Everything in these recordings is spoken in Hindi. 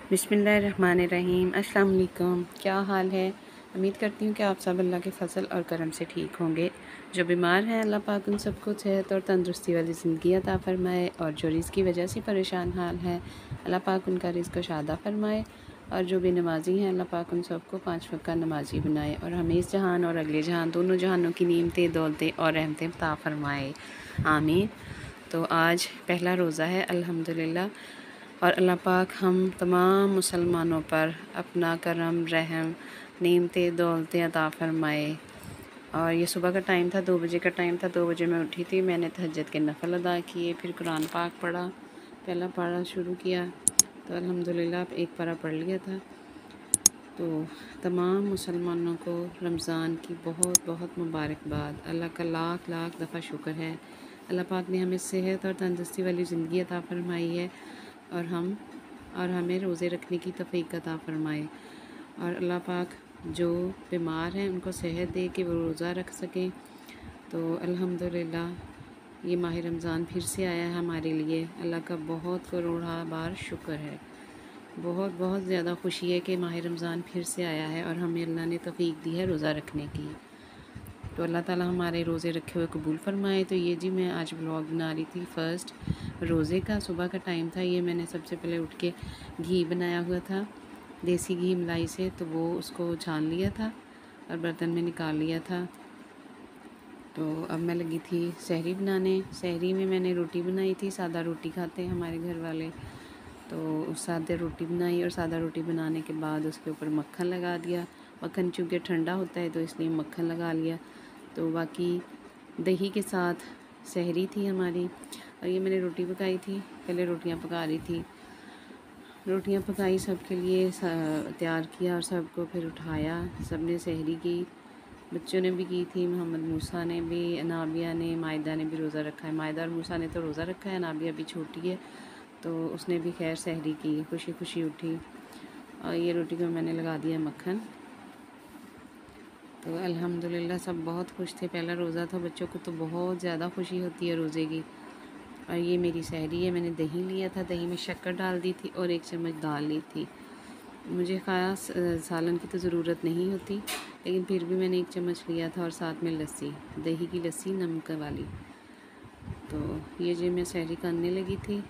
बिस्मिल्लाहिर्रहमानिर्रहीम। अस्सलाम वालेकुम। क्या हाल है? उम्मीद करती हूँ कि आप सब अल्लाह के फजल और करम से ठीक होंगे। जो बीमार हैं अल्लाह पाक उन सबको सेहत और तंदुरुस्ती वाली ज़िंदगी अता फ़रमाए, और जो रिज़्क़ की वजह से परेशान हाल हैं अल्लाह पाक उनका रिज़्क़ शादा फ़रमाए, और जो बेनमाज़ी हैं अल्लाह पाक उन सबको 5 वक़्त का नमाज़ी बनाए, और हमें इस जहान और अगले जहान दोनों जहानों की नीमतें, दौलतें और रहमतें अता फ़रमाए। आमीन। तो आज पहला रोज़ा है अल्हम्दुलिल्लाह, और अल्लाह पाक हम तमाम मुसलमानों पर अपना करम रहम नेमतें दौलतें अता फ़रमाए। और ये सुबह का टाइम था, 2 बजे का टाइम था। 2 बजे मैं उठी थी, मैंने तहज्जुद के नफ़ल अदा किए, फिर कुरान पाक पढ़ा, पहला पढ़ा शुरू किया तो अल्हम्दुलिल्लाह एक पारा पढ़ लिया था। तो तमाम मुसलमानों को रमज़ान की बहुत बहुत मुबारकबाद। अल्लाह का लाख लाख दफ़ा शुक्र है, अल्लाह पाक ने हमें सेहत और तंदुरुस्ती वाली ज़िंदगी अता फ़रमाई है, और हमें रोज़े रखने की तौफ़ीक अता फ़रमाए। और अल्लाह पाक जो बीमार हैं उनको सेहत दे कि वो रोज़ा रख सकें। तो अल्हम्दुलिल्लाह ये माह रमज़ान फिर से आया है हमारे लिए, अल्लाह का बहुत करोड़ा बार शुक्र है। बहुत बहुत ज़्यादा खुशी है कि माह रमज़ान फिर से आया है और हमें अल्लाह ने तौफ़ीक दी है रोज़ा रखने की। तो अल्लाह ताला हमारे रोज़े रखे हुए कबूल फ़रमाए। तो ये जी मैं आज व्लॉग बना रही थी फ़र्स्ट रोज़े का। सुबह का टाइम था, ये मैंने सबसे पहले उठ के घी बनाया हुआ था देसी घी मलाई से, तो वो उसको छान लिया था और बर्तन में निकाल लिया था। तो अब मैं लगी थी सहरी बनाने। सहरी में मैंने रोटी बनाई थी, सादा रोटी खाते हैं हमारे घर वाले, तो सादा रोटी बनाई, और सादा रोटी बनाने के बाद उसके ऊपर मक्खन लगा दिया। मक्खन चूँकि ठंडा होता है तो इसलिए मक्खन लगा लिया। तो बाकी दही के साथ सहरी थी हमारी। और ये मैंने रोटी पकाई थी, पहले रोटियां पका रही थी, रोटियां पकाई सबके लिए तैयार किया और सबको फिर उठाया। सब ने सहरी की, बच्चों ने भी की थी, मोहम्मद मूसा ने भी, अनाबिया ने, मायदा ने भी रोज़ा रखा है। मायदा और मूसा ने तो रोज़ा रखा है, अनाबिया भी छोटी है तो उसने भी खैर सहरी की, खुशी खुशी उठी। और ये रोटी को मैंने लगा दिया मक्खन। तो अल्हम्दुलिल्लाह सब बहुत खुश थे, पहला रोज़ा था, बच्चों को तो बहुत ज़्यादा खुशी होती है रोज़े की। और ये मेरी सहरी है, मैंने दही लिया था, दही में शक्कर डाल दी थी और 1 चम्मच दाल ली थी। मुझे ख़ास सालन की तो ज़रूरत नहीं होती, लेकिन फिर भी मैंने 1 चम्मच लिया था, और साथ में लस्सी, दही की लस्सी नमक वाली। तो ये जो मैं सहरी करने लगी थी,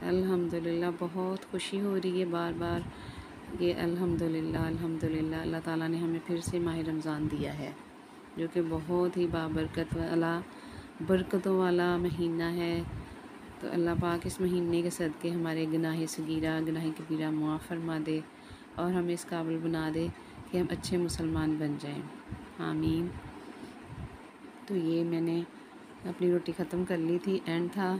अल्हम्दुलिल्लाह बहुत खुशी हो रही है बार बार ये अल्हम्दुलिल्लाह अल्हम्दुलिल्लाह अल्लाह ताला ने हमें फिर से माह रमज़ान दिया है, जो कि बहुत ही बाबरकत वाला बरकतों वाला महीना है। तो अल्लाह पाक इस महीने के सदक़े हमारे गुनाह सगीरा गुनाह कबीरा मुआफ़ फरमा दे, और हमें इस काबिल बना दे कि हम अच्छे मुसलमान बन जाएं। आमीन। तो ये मैंने अपनी रोटी ख़त्म कर ली थी, एंड था।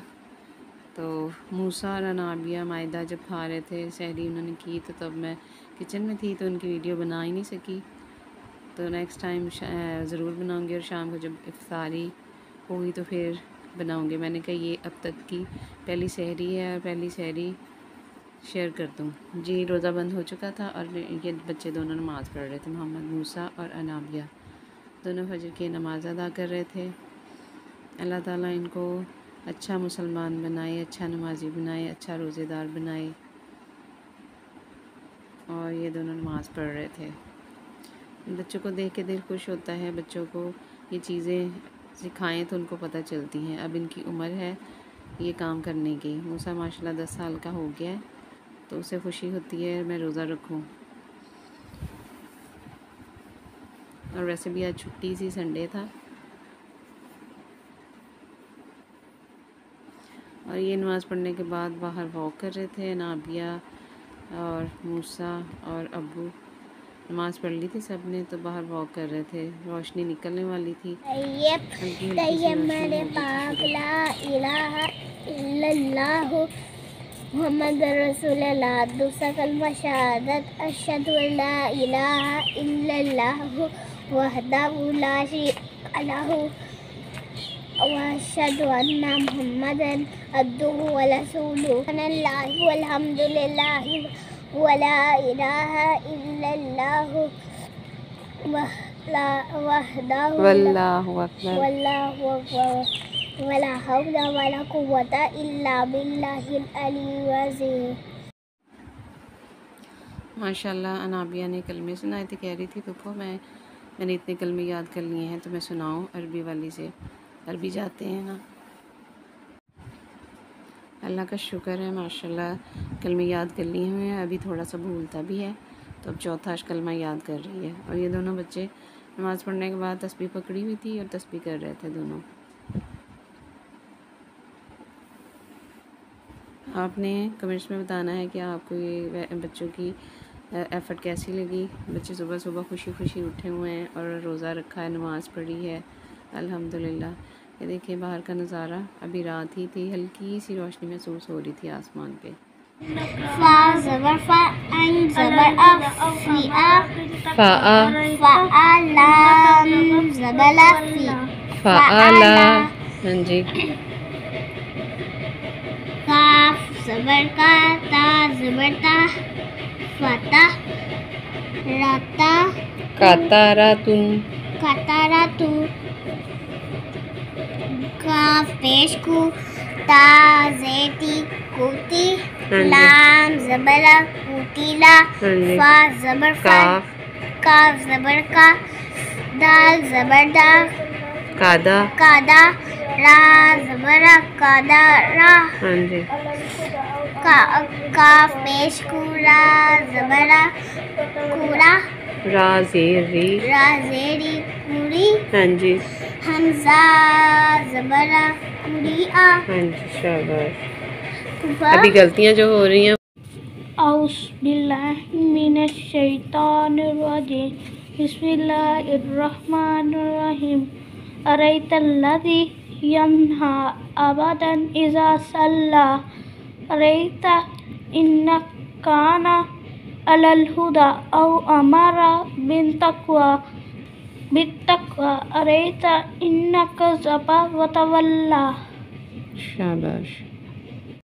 तो मूसा और अनाबिया मायदा जब खा रहे थे सहरी उन्होंने की, तो तब मैं किचन में थी तो उनकी वीडियो बना ही नहीं सकी। तो नेक्स्ट टाइम ज़रूर बनाऊंगी, और शाम को जब इफ्तारी होगी तो फिर बनाऊंगी। मैंने कहा ये अब तक की पहली सहरी है और पहली सहरी शेयर कर दूं। जी रोज़ा बंद हो चुका था, और ये बच्चे दोनों नमाज़ पढ़ रहे थे, मोहम्मद मूसा और अनाबिया दोनों फजर की नमाज़ अदा कर रहे थे। अल्लाह ताला इनको अच्छा मुसलमान बनाए, अच्छा नमाजी बनाए, अच्छा रोज़ेदार बनाए। और ये दोनों नमाज़ पढ़ रहे थे। बच्चों को देख के दिल खुश होता है, बच्चों को ये चीज़ें सिखाएं तो उनको पता चलती हैं। अब इनकी उम्र है ये काम करने की। मूसा माशाल्लाह 10 साल का हो गया है, तो उसे खुशी होती है मैं रोज़ा रखूं। और वैसे भी आज छुट्टी सी, संडे था। और ये नमाज़ पढ़ने के बाद बाहर वॉक कर रहे थे, नाबिया और मूसा और अब्बू नमाज़ पढ़ ली थी सब ने, तो बाहर वॉक कर रहे थे। रोशनी निकलने वाली थी, हल्की हल्की सी रोशनी हो गई थी शुरू। मोहम्मद रसूलुल्लाह। दूसरा कलमा शहादत अशहदु अल्ला इलाहा इल्लल्लाहु वहदहु ला शरीका लहु व अशहदु अन्ना मुहम्मदन अब्दुहु व रसूलुहु। सुब्हानल्लाहि वल्हम्दुलिल्लाहि वला इलाहा इल्लल्लाहु वहदहु वल्लाहु अकबर। वल्लाहु अकबर वला हौला वला कुव्वता इल्ला बिल्लाहिल अलिय्यिल अज़ीम। माशाल्लाह अनाबिया ने कलमे सुनाए थे। कह रही थी पप्पो मैंने इतने कलमे याद कर लिए हैं तो मैं सुनाऊँ अरबी वाली से। अरबी जाते हैं ना। अल्लाह का शुक्र है माशाल्लाह कलमे याद कर लिए हुए हैं। अभी थोड़ा सा भूलता भी है तो अब चौथा कलमा याद कर रही है। और ये दोनों बच्चे नमाज़ पढ़ने के बाद तस्बीह पकड़ी हुई थी और तस्बीह कर रहे थे दोनों। आपने कमेंट्स में बताना है कि आपको ये बच्चों की एफ़र्ट कैसी लगी। बच्चे सुबह सुबह खुशी खुशी उठे हुए हैं और रोज़ा रखा है, नमाज़ पढ़ी है अल्हम्दुलिल्लाह। ये देखिए बाहर का नज़ारा। अभी रात ही थी, हल्की सी रोशनी महसूस हो रही थी आसमान पे। फा ज़बर फा आइन ज़बर अ फी आ फा लाम ज़बर ला फी फ़अला। हाँ जी। काफ ज़बर का ता ज़बर ता फता राता कातारातुन कतारातु काफ पेश कु ता ज़ेती कुती लाम ज़बरा कुतीला फा ज़बर फा काफ ज़बर का दाल ज़बर दा कादा कादा रा ज़बरा कादा रा हाँ जी। काफ पेश कुरा ज़बरा कुरा राज़ेरी राज़ेरी कुरी हाँ जी। हमज़ा ज़बरा कुरी आ हाँ जी शाबाश। अभी गलतियाँ जो हो रही हैं। औज़ुबिल्लाहि मिनश शैतानिर रजीम बिस्मिल्लाहिर्रहमानिर रहीम अरैतल्लज़ी यन्हा अबदन इज़ा सल्ला अरैता इन्ना काना अलल हुदा औ अमरा बित्तक़वा अरैता इन्ना कज़्ज़बा व तवल्ला। शाबाश।